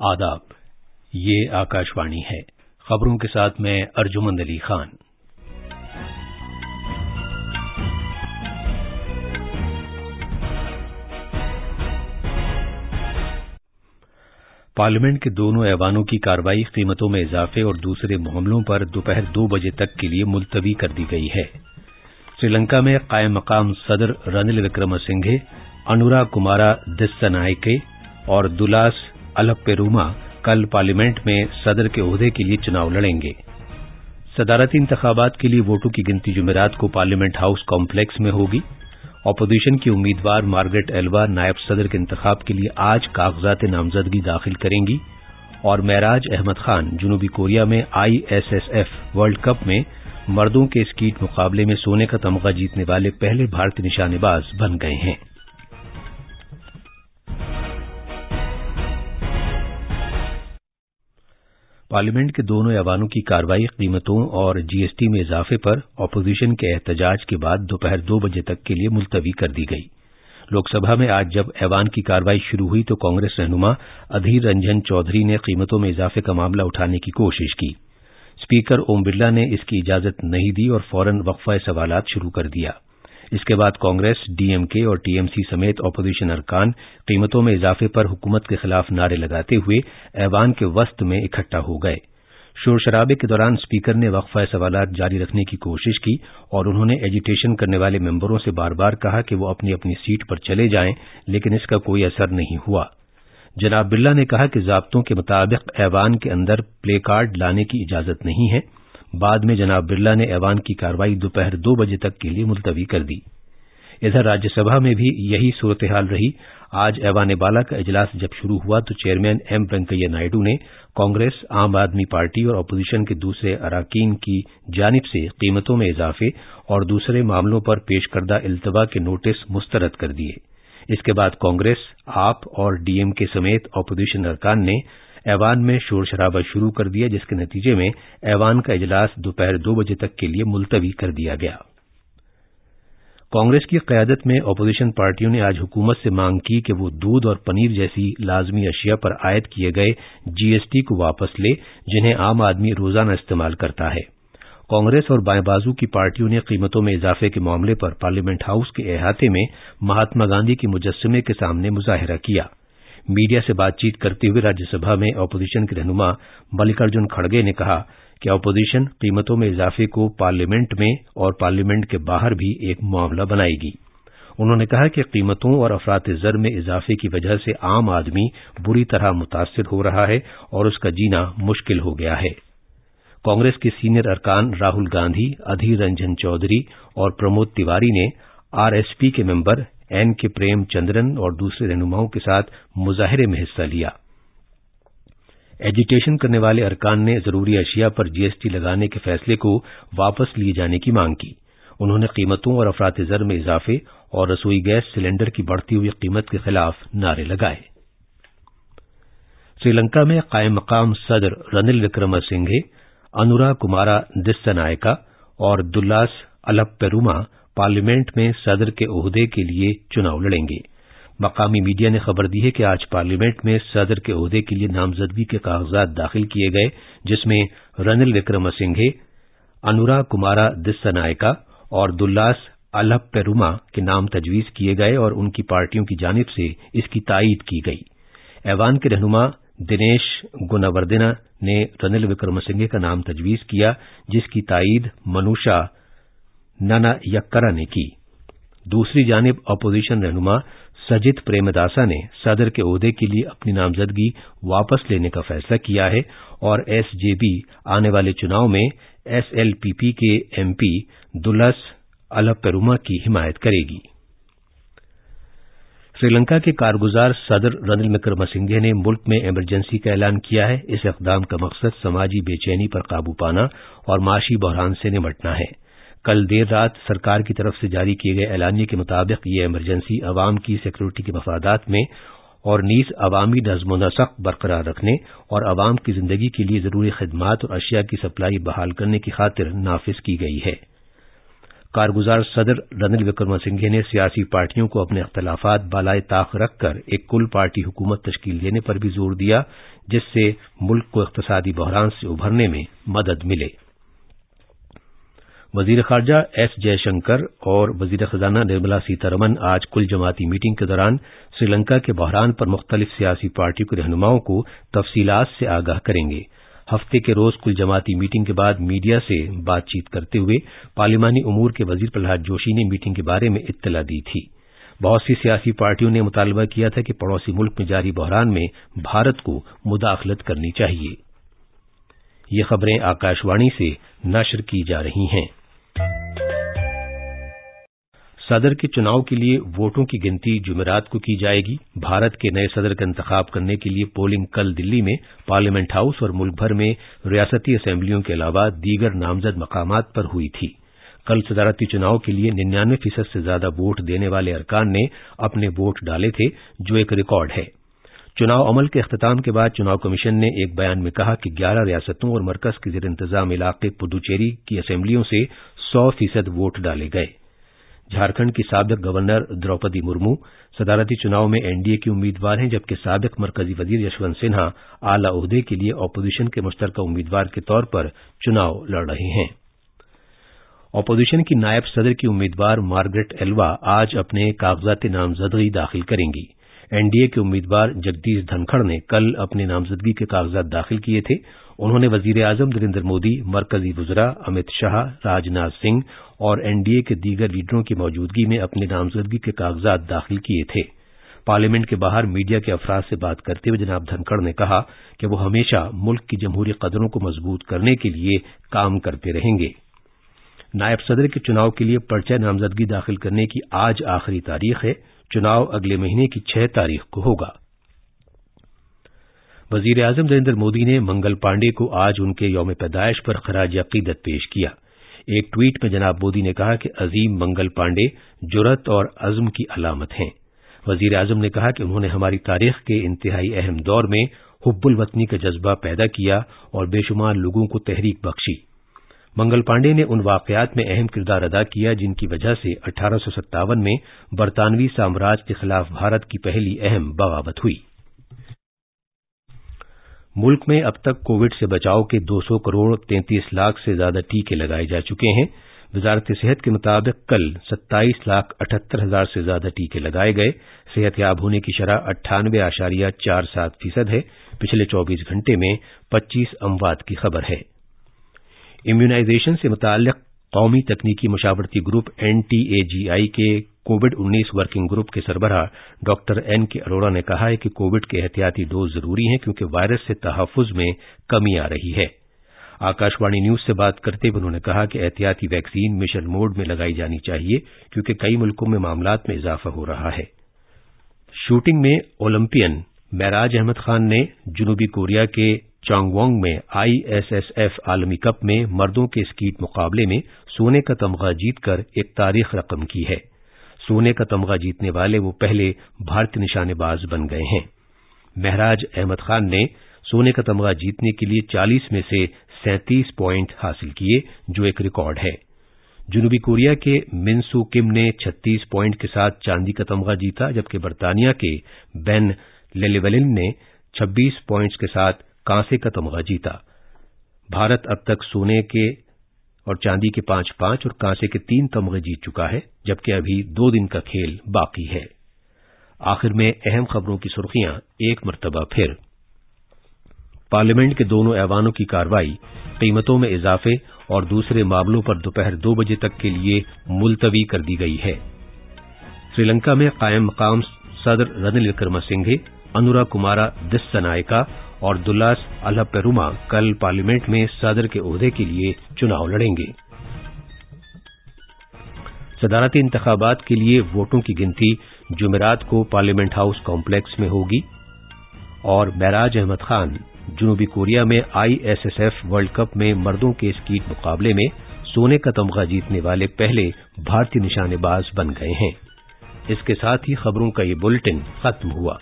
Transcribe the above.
आदाब, ये आकाशवाणी है। खबरों के साथ मैं अर्जुमंद अली खान। पार्लियामेंट के दोनों ऐवानों की कार्रवाई कीमतों में इजाफे और दूसरे मामलों पर दोपहर 2 बजे तक के लिए मुलतवी कर दी गई है। श्रीलंका में कायम मकाम सदर रनिल विक्रमसिंघे, अनुरा कुमारा दिस्सनायके और दुलास अलप्पेरुमा कल पार्लियामेंट में सदर के ओहदे के लिए चुनाव लड़ेंगे। सदारती इंतखाबात के लिए वोटों की गिनती जुमेरात को पार्लियामेंट हाउस कॉम्प्लेक्स में होगी। अपोजिशन की उम्मीदवार मार्गरेट एल्वा नायब सदर के इंतखाब के लिए आज कागजात नामजदगी दाखिल करेंगी और महराज अहमद खान जनूबी कोरिया में ISSF वर्ल्ड कप में मर्दों के स्कीट मुकाबले में सोने का तमगा जीतने वाले पहले भारतीय निशानेबाज बन गए हैं। पार्लियामेंट के दोनों ऐवानों की कार्रवाई कीमतों और GST में इजाफे पर अपोजिशन के एहतजाज के बाद दोपहर 2 बजे तक के लिए मुलतवी कर दी गई। लोकसभा में आज जब ऐवान की कार्रवाई शुरू हुई तो कांग्रेस रहनुमा अधीर रंजन चौधरी ने कीमतों में इजाफे का मामला उठाने की कोशिश की। स्पीकर ओम बिरला ने इसकी इजाजत नहीं दी और फौरन वक्फा सवालात शुरू कर दिया। इसके बाद कांग्रेस, DMK और TMC समेत अपोजिशन अरकान कीमतों में इजाफे पर हुकूमत के खिलाफ नारे लगाते हुए ऐवान के वस्त में इकट्ठा हो गए। शोर शराबे के दौरान स्पीकर ने वक्फा सवालात जारी रखने की कोशिश की और उन्होंने एजिटेशन करने वाले मेंबरों से बार बार कहा कि वो अपनी अपनी सीट पर चले जाएं, लेकिन इसका कोई असर नहीं हुआ। जनाब बिरला ने कहा कि ज़ाब्तों के मुताबिक ऐवान के अंदर प्ले कार्ड लाने की इजाजत नहीं है। बाद में जनाब बिरला ने ऐवान की कार्रवाई दोपहर 2 बजे तक के लिए मुलतवी कर दी। इधर राज्यसभा में भी यही सूरत हाल रही। आज ऐवान बाला का इजलास जब शुरू हुआ तो चेयरमैन M वेंकैया नायडू ने कांग्रेस, आम आदमी पार्टी और अपोजिशन के दूसरे अराकीन की जानिब से कीमतों में इजाफे और दूसरे मामलों पर पेश करदा इल्तवा के नोटिस मुस्तरद कर दिए। इसके बाद कांग्रेस, आप और DMK समेत अपोजिशन अरकान ने ऐवान में शोर शराबा शुरू कर दिया, जिसके नतीजे में ऐवान का इजलास दोपहर 2 बजे तक के लिए मुलतवी कर दिया गया। कांग्रेस की क़यादत में अपोजिशन पार्टियों ने आज हुकूमत से मांग की कि वो दूध और पनीर जैसी लाजमी अशिया पर आयद किए गए GST को वापस ले, जिन्हें आम आदमी रोजाना इस्तेमाल करता है। कांग्रेस और बाएं बाजू की पार्टियों ने कीमतों में इजाफे के मामले पर पार्लियामेंट हाउस के अहाते में महात्मा गांधी के मुजस्समे के सामने मुजाहिरा किया। मीडिया से बातचीत करते हुए राज्यसभा में अपोजिशन के रहनुमा मल्लिकार्जुन खड़गे ने कहा कि अपोजिशन कीमतों में इजाफे को पार्लियामेंट में और पार्लियामेंट के बाहर भी एक मामला बनाएगी। उन्होंने कहा कि कीमतों और अफरात-ए-ज़र में इजाफे की वजह से आम आदमी बुरी तरह मुतासिर हो रहा है और उसका जीना मुश्किल हो गया है। कांग्रेस के सीनियर अरकान राहुल गांधी, अधीर रंजन चौधरी और प्रमोद तिवारी ने RSP के मेंबर NK प्रेमचंद्रन और दूसरे रहनुमाओं के साथ मुजाहिरे में हिस्सा लिया। एजिटेशन करने वाले अरकान ने जरूरी अशिया पर GST लगाने के फैसले को वापस लिए जाने की मांग की। उन्होंने कीमतों और अफरात-ए-ज़र में इजाफे और रसोई गैस सिलेंडर की बढ़ती हुई कीमत के खिलाफ नारे लगाए। श्रीलंका में कायम मकाम सदर रनिल विक्रमसिंघे, अनुरा कुमारा दिस्सनायका और दुलास अलप्पेरुमा पार्लियामेंट में सदर के ओहदे के लिए चुनाव लड़ेंगे। मकामी मीडिया ने खबर दी है कि आज पार्लियामेंट में सदर के ओहदे के लिए नामजदगी के कागजात दाखिल किए गए, जिसमें रनिल विक्रमसिंघे, अनुरा कुमारा दिस्सनायका और दुलास अलप्पेरुमा के नाम तजवीज किए गए और उनकी पार्टियों की जानिब से इसकी तायीद की गई। ऐवान के रहनुमा दिनेश गुणवर्धना ने रनिल विक्रमसिंघे का नाम तजवीज किया, जिसकी तायीद मनुषा नानायक्करा ने की। दूसरी जानिब अपोजिशन रहनुमा सजित प्रेमदासा ने सदर के ओहदे के लिए अपनी नामजदगी वापस लेने का फैसला किया है और SJB आने वाले चुनाव में SLPP के MP दुलास अलप्पेरुमा की हिमायत करेगी। श्रीलंका के कारगुजार सदर रनिल विक्रमसिंघे ने मुल्क में इमरजेंसी का ऐलान किया है। इस इक़दाम का मकसद समाजी बेचैनी पर काबू पाना और माशी बहरान से निपटना है। कल देर रात सरकार की तरफ से जारी किए गए ऐलानिये के मुताबिक ये इमरजेंसी अवाम की सिक्योरिटी के मफादात में और नीज अवामी नज़्म-ओ-नसक़ बरकरार रखने और अवाम की जिंदगी के लिए जरूरी खिदमात और अशिया की सप्लाई बहाल करने की खातिर नाफिज की गई है। कारगुजार सदर रणिल विक्रमसिंघे ने सियासी पार्टियों को अपने इख्तलाफात बालाए ताक रखकर एक कुल पार्टी हुकूमत तश्कील देने पर भी जोर दिया, जिससे मुल्क को इख्तिसादी बहरान से उभरने में मदद मिले। वजीर खारजा एस जयशंकर और वजीर खजाना निर्मला सीतारमन आज कुल जमाती मीटिंग के दौरान श्रीलंका के बहरान पर मुख्तलिफ सियासी पार्टियों के रहनुमाओं को तफसीलात से आगाह करेंगे। हफ्ते के रोज कुल जमाती मीटिंग के बाद मीडिया से बातचीत करते हुए पार्लिमानी उमूर के वजीर प्रहलाद जोशी ने मीटिंग के बारे में इत्तला दी थी। बहुत सी सियासी पार्टियों ने मुतालबा किया था कि पड़ोसी मुल्क में जारी बहरान में भारत को मुदाखलत करनी चाहिए। ये खबरें आकाशवाणी से नशर की जा रही हैं। सदर के चुनाव के लिए वोटों की गिनती जुमेरात को की जाएगी। भारत के नए सदर का इंतखाब करने के लिए पोलिंग कल दिल्ली में पार्लियामेंट हाउस और मुल्क भर में रियासती असेंबलियों के अलावा दीगर नामजद मकामात पर हुई थी। कल सदारती चुनाव के लिए 99% से ज्यादा वोट देने वाले अरकान ने अपने वोट डाले थे, जो एक रिकॉर्ड है। चुनाव अमल के अख्ताम के बाद चुनाव कमीशन ने एक बयान में कहा कि 11 रियासतों और मरकज के जेर इंतजाम इलाके पुडुचेरी की असेंबलियों से 100% वोट डाले गए। झारखंड की साबिक गवर्नर द्रौपदी मुर्मू सदारती चुनाव में एनडीए की उम्मीदवार हैं, जबकि साबिक मरकजी वजीर यशवंत सिन्हा आला ओहदे के लिए अपोजिशन के मुश्तरका उम्मीदवार के तौर पर चुनाव लड़ रहे हैं। अपोजिशन की नायब सदर की उम्मीदवार मार्गरेट एल्वा आज अपने कागजात नामजदगी दाखिल करेंगी। एनडीए के उम्मीदवार जगदीश धनखड़ ने कल अपने नामजदगी के कागजात दाखिल किए थे। उन्होंने वजीर आजम नरेंद्र मोदी, मरकजी वुज़रा अमित शाह, राजनाथ सिंह और एनडीए के दीगर लीडरों की मौजूदगी में अपने नामजदगी के कागजात दाखिल किए थे। पार्लियामेंट के बाहर मीडिया के अफराद से बात करते हुए जनाब धनखड़ ने कहा कि वो हमेशा मुल्क की जमहूरी कदरों को मजबूत करने के लिए काम करते रहेंगे। नायब सदर के चुनाव के लिए पर्चा नामजदगी दाखिल करने की आज आखिरी तारीख है। चुनाव अगले महीने की 6 तारीख को होगा। वजीर आजम नरेंद्र मोदी ने मंगल पांडे को आज उनके यौम पैदाइश पर खराज अकीदत पेश किया। एक ट्वीट में जनाब मोदी ने कहा कि अजीम मंगल पांडे जुर्रत और अज़्म की अलामत हैं। वजीर आजम ने कहा कि उन्होंने हमारी तारीख के इंतहाई अहम दौर में हुब्बुल वतनी का जज्बा पैदा किया और बेशुमार लोगों को तहरीक बख्शी। मंगल पांडे ने उन वाकयात में अहम किरदार अदा किया जिनकी वजह से 1857 में बरतानवी साम्राज्य के खिलाफ भारत की पहली अहम बगावत हुई। मुल्क में अब तक कोविड से बचाव के 200 करोड़ 33 लाख से ज्यादा टीके लगाए जा चुके हैं। वजारत सेहत के मुताबिक कल 27,78,000 से ज्यादा टीके लगाए गए। सेहतयाब होने की शरह 98.47% है। पिछले 24 घंटे में 25 अमवात की खबर है। इम्यूनाइजेशन से मुताल्लिक कौमी तकनीकी मुशावरती ग्रुप NTAGI के कोविड-19 वर्किंग ग्रुप के सरबराह डॉक्टर N.K. अरोड़ा ने कहा है कि कोविड के एहतियाती डोज जरूरी हैं क्योंकि वायरस से तहफ़्फ़ुज़ में कमी आ रही है। आकाशवाणी न्यूज से बात करते हुए उन्होंने कहा कि एहतियाती वैक्सीन मिशन मोड में लगाई जानी चाहिए क्योंकि कई मुल्कों में मामलात में इजाफा हो रहा है। शूटिंग में ओलंपियन महराज अहमद खान ने जनूबी कोरिया के चांगवोंग में ISSF आलमी कप में मर्दों के स्कीट मुकाबले में सोने का तमगा जीतकर एक तारीख रकम की है। सोने का तमगा जीतने वाले वो पहले भारतीय निशानेबाज बन गए हैं। महराज अहमद खान ने सोने का तमगा जीतने के लिए 40 में से 37 पॉइंट हासिल किए, जो एक रिकॉर्ड है। जनूबी कोरिया के मिन सू किम ने 36 पॉइंट के साथ चांदी का तमगा जीता, जबकि बरतानिया के बेन लेलेवेलिन ने 26 पॉइंट्स के साथ कांसे का तमगा जीता। भारत अब तक सोने के और चांदी के 5-5 और कांसे के 3 तमगे जीत चुका है, जबकि अभी 2 दिन का खेल बाकी है। आखिर में अहम खबरों की सुर्खियां एक मरतबा फिर। पार्लियामेंट के दोनों ऐवानों की कार्रवाई कीमतों में इजाफे और दूसरे मामलों पर दोपहर 2 बजे तक के लिए मुलतवी कर दी गई है। श्रीलंका में कायम मकाम सदर रणिल विक्रमसिंघे, अनुरा कुमारा दिस्सनायका और दुल्लास अलहपेरुमा कल पार्लियामेंट में सदर के ओहदे के लिए चुनाव लड़ेंगे। सदारती इंतखाबात के लिए वोटों की गिनती जुमेरात को पार्लियामेंट हाउस कॉम्प्लेक्स में होगी। और महराज अहमद खान जनूबी कोरिया में ISSF वर्ल्ड कप में मर्दों के स्कीट मुकाबले में सोने का तमगा जीतने वाले पहले भारतीय निशानेबाज बन गए हैं। इसके साथ ही खबरों का ये बुलेटिन खत्म हुआ।